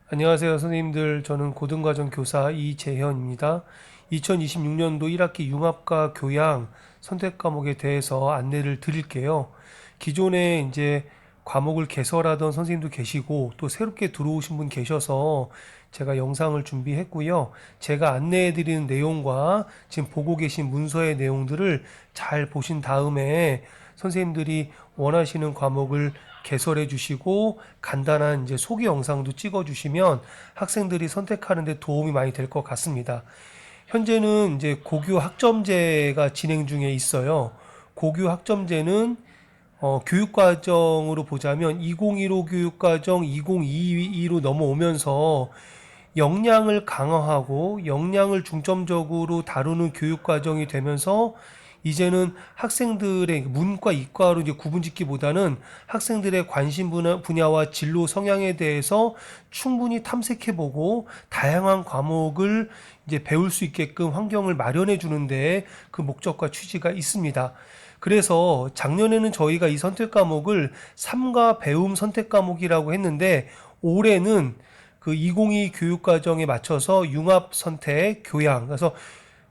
안녕하세요, 선생님들. 저는 고등과정 교사 이재현입니다. 2026년도 1학기 융합과 교양 선택 과목에 대해서 안내를 드릴게요. 기존에 이제 과목을 개설하던 선생님도 계시고 또 새롭게 들어오신 분 계셔서 제가 영상을 준비했고요. 제가 안내해 드리는 내용과 지금 보고 계신 문서의 내용들을 잘 보신 다음에 선생님들이 원하시는 과목을 개설해 주시고 간단한 이제 소개 영상도 찍어 주시면 학생들이 선택하는 데 도움이 많이 될 것 같습니다. 현재는 이제 고교 학점제가 진행 중에 있어요. 고교 학점제는 교육과정으로 보자면 2015 교육과정 2022로 넘어오면서 역량을 강화하고 역량을 중점적으로 다루는 교육과정이 되면서 이제는 학생들의 문과 이과로 이제 구분짓기보다는 학생들의 관심 분야와 진로 성향에 대해서 충분히 탐색해보고 다양한 과목을 이제 배울 수 있게끔 환경을 마련해 주는데 그 목적과 취지가 있습니다. 그래서 작년에는 저희가 이 선택 과목을 삼가 배움 선택 과목이라고 했는데 올해는 그 2022 교육과정에 맞춰서 융합 선택, 교양. 그래서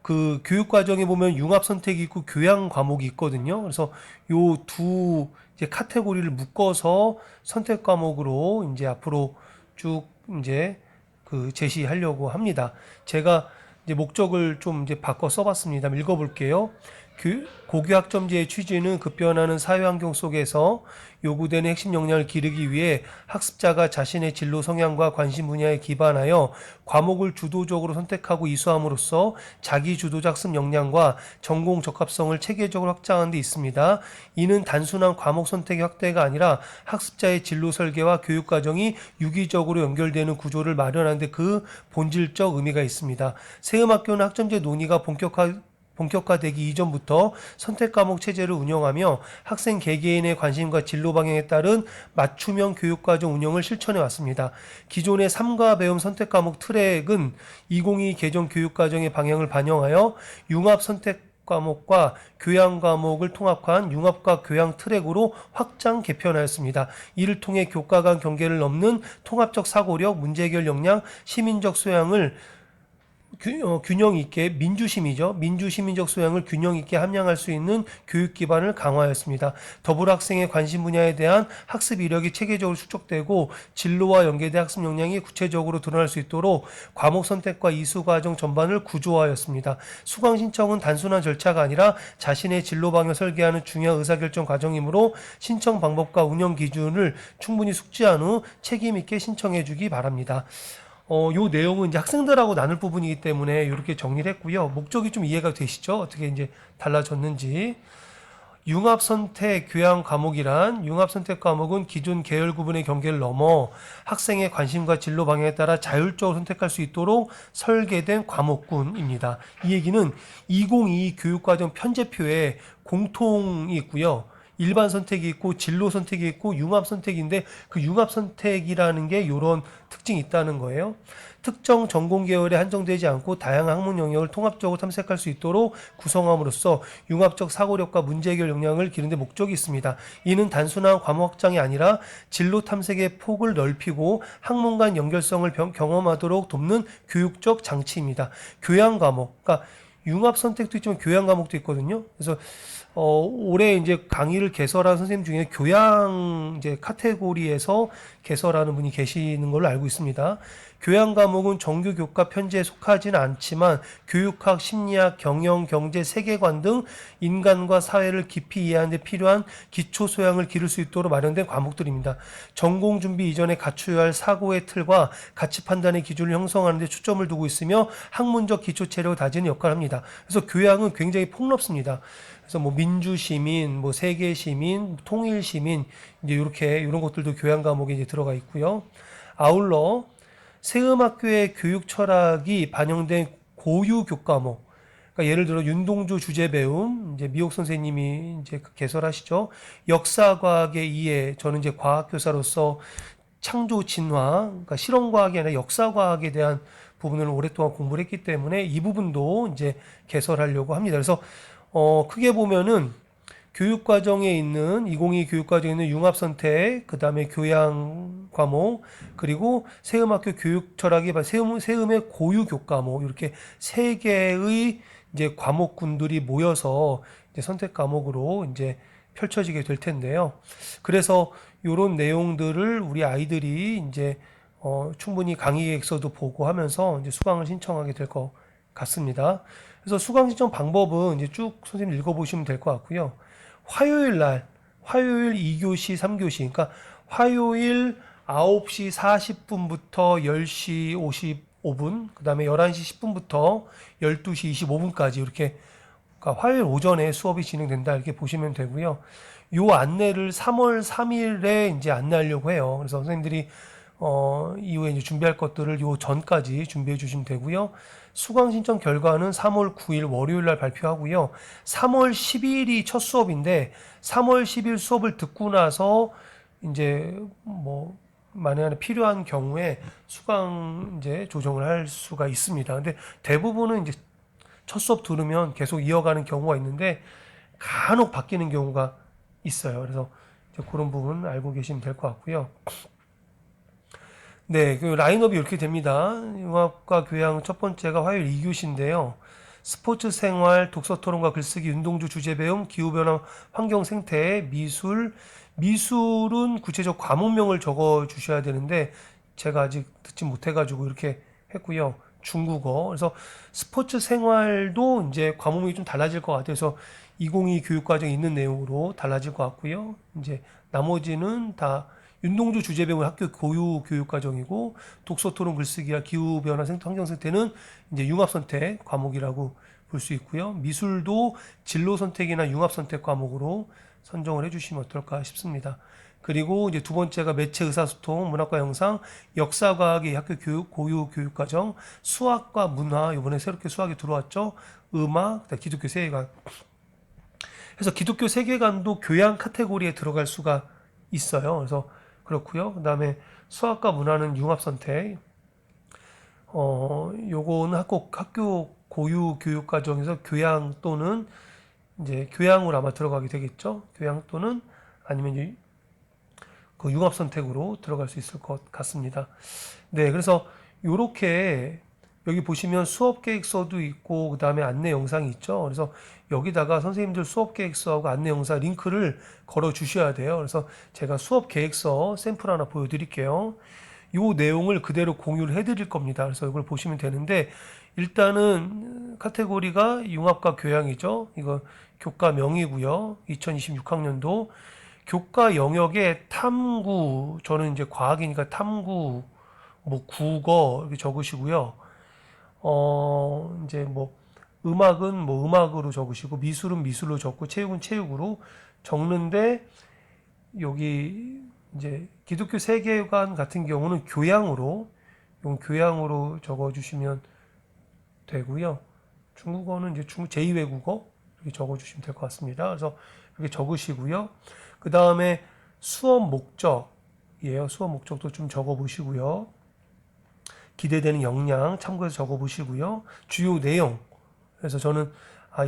그 교육과정에 보면 융합 선택이 있고 교양 과목이 있거든요. 그래서 요 두 이제 카테고리를 묶어서 선택 과목으로 이제 앞으로 쭉 이제 그 제시하려고 합니다. 제가 이제 목적을 좀 이제 바꿔 써봤습니다. 읽어볼게요. 고교학점제의 취지는 급변하는 사회환경 속에서 요구되는 핵심 역량을 기르기 위해 학습자가 자신의 진로 성향과 관심 분야에 기반하여 과목을 주도적으로 선택하고 이수함으로써 자기 주도적 학습 역량과 전공 적합성을 체계적으로 확장하는 데 있습니다. 이는 단순한 과목 선택의 확대가 아니라 학습자의 진로 설계와 교육 과정이 유기적으로 연결되는 구조를 마련하는 데 그 본질적 의미가 있습니다. 세음학교는 학점제 논의가 본격화되기 이전부터 선택 과목 체제를 운영하며 학생 개개인의 관심과 진로 방향에 따른 맞춤형 교육과정 운영을 실천해 왔습니다. 기존의 3과 배움 선택 과목 트랙은 2022 개정 교육과정의 방향을 반영하여 융합 선택 과목과 교양 과목을 통합한 융합과 교양 트랙으로 확장 개편하였습니다. 이를 통해 교과 간 경계를 넘는 통합적 사고력, 문제해결 역량, 시민적 소양을 균형 있게 민주시민적 소양을 균형 있게 함양할 수 있는 교육 기반을 강화하였습니다. 더불어 학생의 관심 분야에 대한 학습 이력이 체계적으로 축적되고 진로와 연계된 학습 역량이 구체적으로 드러날 수 있도록 과목 선택과 이수 과정 전반을 구조화하였습니다. 수강 신청은 단순한 절차가 아니라 자신의 진로 방향을 설계하는 중요한 의사결정 과정이므로 신청 방법과 운영 기준을 충분히 숙지한 후 책임 있게 신청해 주기 바랍니다. 요 내용은 이제 학생들하고 나눌 부분이기 때문에 이렇게 정리를 했고요. 목적이 좀 이해가 되시죠? 어떻게 이제 달라졌는지. 융합 선택 교양 과목이란 융합 선택 과목은 기존 계열 구분의 경계를 넘어 학생의 관심과 진로 방향에 따라 자율적으로 선택할 수 있도록 설계된 과목군입니다. 이 얘기는 2022 교육과정 편제표에 공통이 있고요. 일반 선택이 있고 진로 선택이 있고 융합 선택인데 그 융합 선택이라는 게 이런 특징이 있다는 거예요. 특정 전공 계열에 한정되지 않고 다양한 학문 영역을 통합적으로 탐색할 수 있도록 구성함으로써 융합적 사고력과 문제 해결 역량을 기르는 데 목적이 있습니다. 이는 단순한 과목 확장이 아니라 진로 탐색의 폭을 넓히고 학문 간 연결성을 경험하도록 돕는 교육적 장치입니다. 교양 과목, 그러니까 융합 선택도 있지만 교양 과목도 있거든요. 그래서 올해 이제 강의를 개설한 선생님 중에 교양 이제 카테고리에서 개설하는 분이 계시는 걸로 알고 있습니다. 교양 과목은 정규 교과 편제에 속하지는 않지만 교육학, 심리학, 경영, 경제, 세계관 등 인간과 사회를 깊이 이해하는 데 필요한 기초 소양을 기를 수 있도록 마련된 과목들입니다. 전공 준비 이전에 갖추어야 할 사고의 틀과 가치 판단의 기준을 형성하는 데 초점을 두고 있으며 학문적 기초 체력을 다지는 역할을 합니다. 그래서 교양은 굉장히 폭넓습니다. 그래서 뭐 민주시민, 뭐 세계시민, 통일시민, 이제 이렇게 이런 것들도 교양 과목에 이제 들어가 있고요. 아울러 세음학교의 교육 철학이 반영된 고유 교과목. 그러니까 예를 들어 윤동주 주제 배움, 이제 미옥 선생님이 이제 개설하시죠. 역사과학의 이해, 저는 이제 과학교사로서 창조 진화, 그러니까 실험과학이 아니라 역사과학에 대한 부분을 오랫동안 공부를 했기 때문에 이 부분도 이제 개설하려고 합니다. 그래서 크게 보면은 교육과정에 있는 2022 교육과정에 있는 융합선택, 그 다음에 교양 과목, 그리고 세음학교 교육 철학이 세음의 고유 교과목 이렇게 세 개의 이제 과목군들이 모여서 이제 선택 과목으로 이제 펼쳐지게 될 텐데요. 그래서 이런 내용들을 우리 아이들이 이제 충분히 강의 계획서도 보고 하면서 이제 수강을 신청하게 될 것 같습니다. 그래서 수강 신청 방법은 이제 쭉 선생님 읽어보시면 될 것 같고요. 화요일 2교시, 3교시, 그러니까 화요일 9시 40분부터 10시 55분, 그 다음에 11시 10분부터 12시 25분까지 이렇게, 그러니까 화요일 오전에 수업이 진행된다 이렇게 보시면 되고요. 요 안내를 3월 3일에 이제 안내하려고 해요. 그래서 선생님들이 이후에 이제 준비할 것들을 요 전까지 준비해 주시면 되고요. 수강 신청 결과는 3월 9일 월요일 날 발표하고요. 3월 10일이 첫 수업인데 3월 10일 수업을 듣고 나서 이제 뭐 만약에 필요한 경우에 수강 이제 조정을 할 수가 있습니다. 근데 대부분은 이제 첫 수업 들으면 계속 이어가는 경우가 있는데 간혹 바뀌는 경우가 있어요. 그래서 이제 그런 부분 알고 계시면 될 것 같고요. 네, 그 라인업이 이렇게 됩니다. 융합과 교양 첫 번째가 화요일 2교시인데요. 스포츠 생활, 독서 토론과 글쓰기, 운동주 주제 배움, 기후변화, 환경 생태, 미술은 구체적 과목명을 적어 주셔야 되는데 제가 아직 듣지 못해가지고 이렇게 했고요. 중국어. 그래서 스포츠 생활도 이제 과목명이 좀 달라질 것 같아서 2022 교육과정에 있는 내용으로 달라질 것 같고요. 이제 나머지는 다 윤동주 주제 배움은 학교 고유 교육 과정이고 독서 토론 글쓰기와 기후 변화 환경 생태는 이제 융합 선택 과목이라고 볼 수 있고요. 미술도 진로 선택이나 융합 선택 과목으로 선정을 해 주시면 어떨까 싶습니다. 그리고 이제 두 번째가 매체 의사소통, 문학과 영상, 역사과학의 학교 교육 고유 교육 과정, 수학과 문화 이번에 새롭게 수학이 들어왔죠. 음악, 기독교 세계관. 그래서 기독교 세계관도 교양 카테고리에 들어갈 수가 있어요. 그래서 그렇고요. 그다음에 수학과 문화는 융합 선택. 요거는 학교 고유 교육 과정에서 교양 또는 이제 교양으로 아마 들어가게 되겠죠. 교양 또는 아니면 이제 그 융합 선택으로 들어갈 수 있을 것 같습니다. 네, 그래서 요렇게 여기 보시면 수업 계획서도 있고 그다음에 안내 영상이 있죠. 그래서 여기다가 선생님들 수업 계획서하고 안내 영상 링크를 걸어 주셔야 돼요. 그래서 제가 수업 계획서 샘플 하나 보여드릴게요. 요 내용을 그대로 공유를 해드릴 겁니다. 그래서 이걸 보시면 되는데 일단은 카테고리가 융합과 교양이죠. 이거 교과명이고요. 2026학년도 교과 영역에 탐구, 저는 이제 과학이니까 탐구, 뭐 국어 이렇게 적으시고요. 이제 뭐 음악은 뭐 음악으로 적으시고 미술은 미술로 적고 체육은 체육으로 적는데 여기 이제 기독교 세계관 같은 경우는 교양으로 적어 주시면 되고요. 중국어는 이제 제2외국어 이렇게 적어 주시면 될 것 같습니다. 그래서 이렇게 적으시고요. 그 다음에 수업 목적이에요. 수업 목적도 좀 적어 보시고요. 기대되는 역량 참고해서 적어 보시고요. 주요 내용. 그래서 저는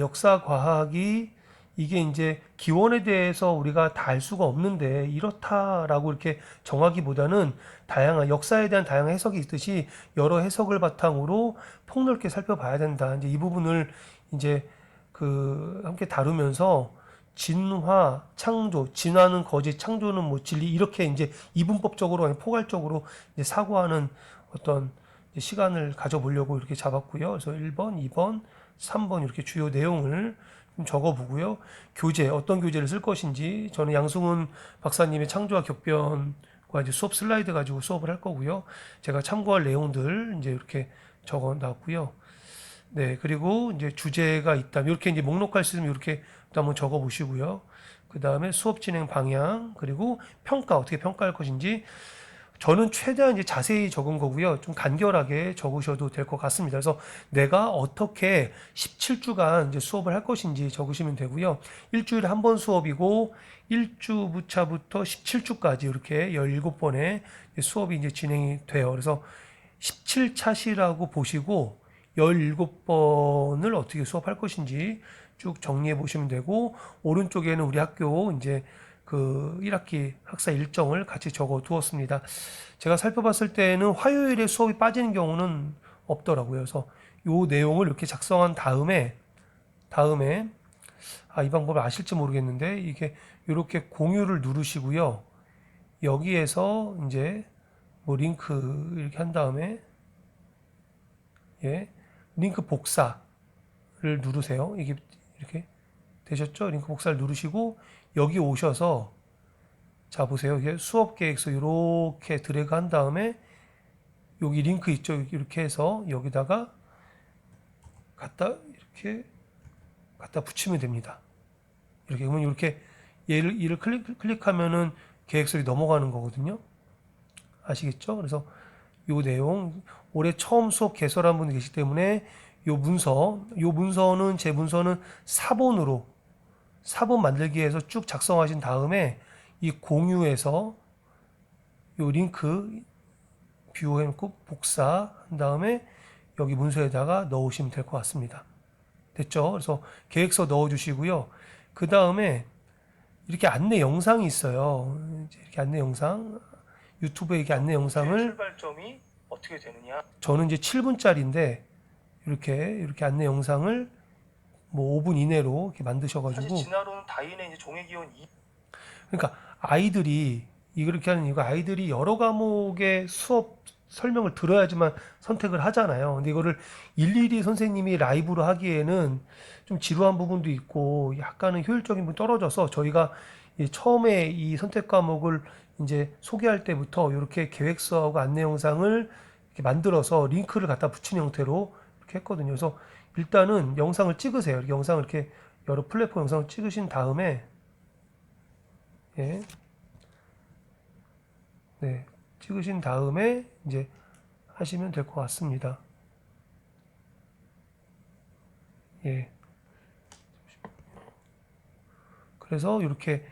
역사 과학이 이게 이제 기원에 대해서 우리가 다 알 수가 없는데 이렇다라고 이렇게 정하기보다는 다양한 역사에 대한 다양한 해석이 있듯이 여러 해석을 바탕으로 폭넓게 살펴봐야 된다. 이제 이 부분을 이제 그 함께 다루면서 진화, 창조, 진화는 거짓, 창조는 뭐 진리 이렇게 이제 이분법적으로 아니 포괄적으로 이제 사고하는 어떤 시간을 가져보려고 이렇게 잡았고요. 그래서 1번, 2번, 3번 이렇게 주요 내용을 좀 적어보고요. 교재, 어떤 교재를 쓸 것인지 저는 양승훈 박사님의 창조와 격변과 이제 수업 슬라이드 가지고 수업을 할 거고요. 제가 참고할 내용들 이제 이렇게 적어 놨고요. 네, 그리고 이제 주제가 있다면 이렇게 이제 목록할 수 있으면 이렇게 한번 적어 보시고요. 그 다음에 수업 진행 방향, 그리고 평가, 어떻게 평가할 것인지 저는 최대한 이제 자세히 적은 거고요. 좀 간결하게 적으셔도 될 것 같습니다. 그래서 내가 어떻게 17주간 이제 수업을 할 것인지 적으시면 되고요. 일주일에 한 번 수업이고 1주부차부터 17주까지 이렇게 17번의 수업이 이제 진행이 돼요. 그래서 17차시라고 보시고 17번을 어떻게 수업할 것인지 쭉 정리해 보시면 되고, 오른쪽에는 우리 학교 이제 그 1학기 학사 일정을 같이 적어 두었습니다. 제가 살펴봤을 때는 화요일에 수업이 빠지는 경우는 없더라고요. 그래서 요 내용을 이렇게 작성한 다음에 이 방법을 아실지 모르겠는데, 이게 이렇게 공유를 누르시고요. 여기에서 이제 뭐 링크 이렇게 한 다음에, 예, 링크 복사를 누르세요. 이게 이렇게 되셨죠? 링크 복사를 누르시고 여기 오셔서, 자 보세요. 이게 수업 계획서 이렇게 드래그 한 다음에 여기 링크 있죠? 이렇게 해서 여기다가 이렇게 갖다 붙이면 됩니다. 이렇게 그러면 이렇게 이를 클릭하면은 계획서에 넘어가는 거거든요. 아시겠죠? 그래서 요 내용, 올해 처음 수업 개설한 분이 계시기 때문에 요 문서는 제 문서는 사본 만들기에서 쭉 작성하신 다음에 이 공유해서 요 링크 뷰해놓고 복사한 다음에 여기 문서에다가 넣으시면 될 것 같습니다. 됐죠? 그래서 계획서 넣어주시고요. 그 다음에 이렇게 안내 영상이 있어요. 이렇게 안내 영상, 유튜브에 이렇게 안내 영상을, 출발점이 어떻게 되느냐? 저는 이제 7분짜리인데 이렇게 안내 영상을 뭐 5분 이내로 이렇게 만드셔가지고, 사실 진화론은 다인의 이제 종의 기원 그러니까 아이들이 이렇게 하는 이유가, 아이들이 여러 과목의 수업 설명을 들어야지만 선택을 하잖아요. 근데 이거를 일일이 선생님이 라이브로 하기에는 좀 지루한 부분도 있고 약간은 효율적인 부분이 떨어져서, 저희가 처음에 이 선택 과목을 이제 소개할 때부터 이렇게 계획서하고 안내 영상을 이렇게 만들어서 링크를 갖다 붙인 형태로 이렇게 했거든요. 그래서 일단은 영상을 찍으세요. 이렇게 영상을 이렇게 여러 플랫폼 영상을 찍으신 다음에, 예, 네, 찍으신 다음에 이제 하시면 될 것 같습니다. 예. 그래서 이렇게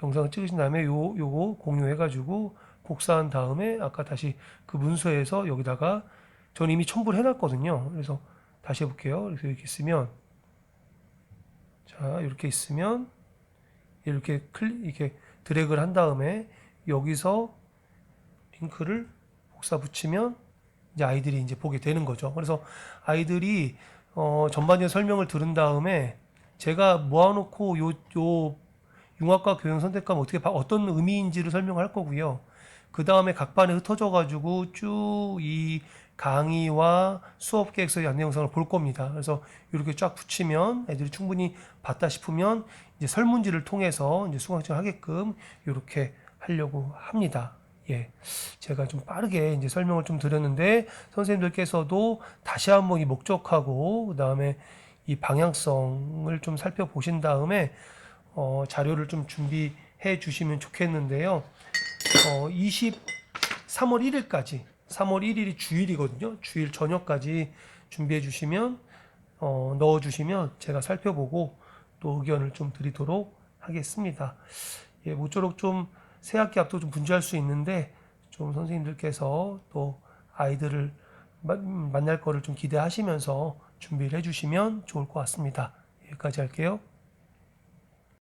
영상을 찍으신 다음에 요거 공유해가지고 복사한 다음에 아까 다시 그 문서에서 여기다가, 전 이미 첨부를 해놨거든요. 그래서 다시 해볼게요. 그래서 이렇게 있으면, 자, 이렇게 있으면 이렇게 드래그를 한 다음에 여기서 링크를 복사 붙이면 이제 아이들이 이제 보게 되는 거죠. 그래서 아이들이 전반적인 설명을 들은 다음에 제가 모아놓고 요 융합과 교양 선택과는 어떤 의미인지를 설명할 거고요. 그 다음에 각 반에 흩어져 가지고 쭉 이 강의와 수업 계획서의 안내 영상을 볼 겁니다. 그래서 이렇게 쫙 붙이면 애들이 충분히 봤다 싶으면 이제 설문지를 통해서 이제 수강증 하게끔 이렇게 하려고 합니다. 예. 제가 좀 빠르게 이제 설명을 좀 드렸는데, 선생님들께서도 다시 한번 이 목적하고 그 다음에 이 방향성을 좀 살펴보신 다음에 자료를 좀 준비해 주시면 좋겠는데요. 3월 1일까지, 3월 1일이 주일이거든요. 주일 저녁까지 준비해 주시면, 넣어 주시면 제가 살펴보고 또 의견을 좀 드리도록 하겠습니다. 예, 모쪼록 좀 새학기 앞도 좀 분주할 수 있는데, 좀 선생님들께서 또 아이들을 만날 거를 좀 기대하시면서 준비를 해주시면 좋을 것 같습니다. 여기까지 할게요.